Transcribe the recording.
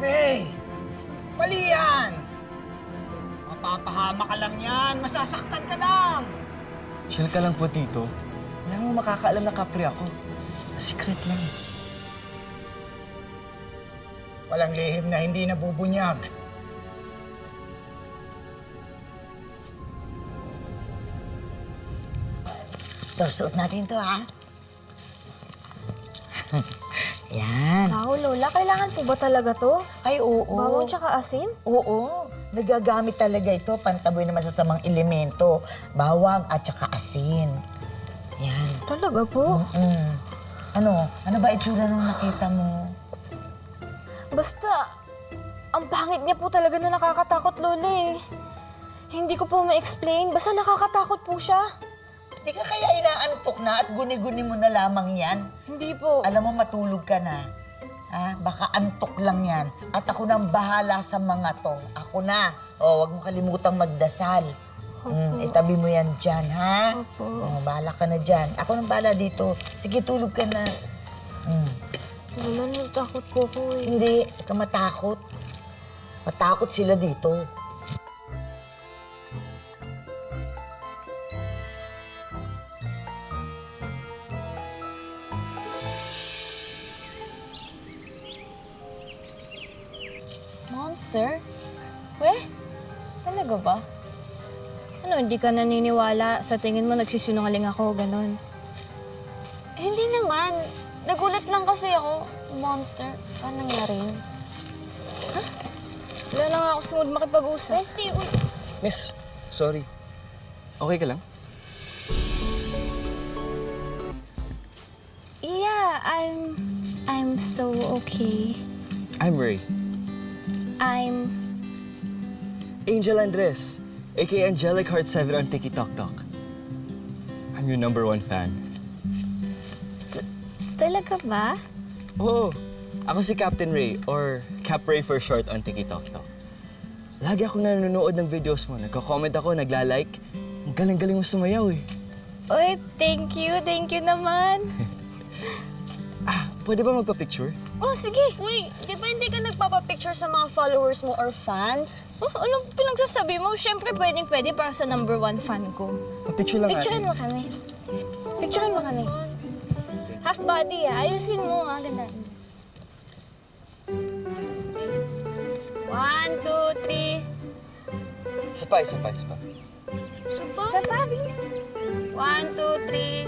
Ray! Mali yan! Mapapahama ka lang yan. Masasaktan ka lang. Chill ka lang po, Tito. Wala namang makakaalam na kapre ako. Secret lang. Walang lihim na hindi nabubunyag. Ito, suot natin to, ha? Yan. Wow, Lola, kailangan po ba talaga to? Ay, oo. Bawang tsaka asin? Oo. Nagagamit talaga ito pantaboy ng masasamang elemento. Bawang at saka asin. Yan. Talaga po? Ano? Ano ba itsura nung nakita mo? Basta, ang pangit niya po talaga na nakakatakot, Lola eh. Hindi ko po ma-explain. Basta nakakatakot po siya. Di ka kaya inaantok na at guni-guni mo na lamang yan? Hindi po. Alam mo, matulog ka na. Ha? Baka antok lang yan. At ako nang bahala sa mga to. Ako na. O, wag mo kalimutang magdasal. Itabi mo yan dyan, ha? Opo. O, bahala ka na dyan. Ako nang bahala dito. Sige, tulog ka na. Lola, natakot po ko eh. Hindi, huwag ka matakot. Matakot sila dito. Monster? Weh? Talaga ba? Ano, hindi ka naniniwala? Sa tingin mo nagsisinungaling ako, ganon? Hindi naman. Nagulat lang kasi ako. Monster. Paano nangyari yun? Wala lang ako sa mood makipag-usap. Bestie, Miss, sorry. Okay ka lang? yeah, I'm so okay. I'm Ray. I'm... Angel Andres, aka Angelic Heart 7 on TikTok. I'm your #1 fan. Talaga ba? Oo, ako si Captain Ray, or Cap Ray for short on TikTok. Lagi akong nanonood ng videos mo, nagko-comment ako, nagla-like. Ang galing-galing mo sumayaw eh. Uy, thank you. Thank you naman. Pwede ba magpa-picture? Oh, sige. Uy, di ba hindi ka nagpapapicture sa mga followers mo or fans? Oh, anong pinagsasabi mo? Siyempre, pwedeng-pwede para sa #1 fan ko. Pa-picture lang Picturean natin. mo kami. Picturean mo kami. Half body, ah. Ayusin mo, ah. Ganda. 1, 2, 3. Isa pa. Sa tabi. 1, 2, 3.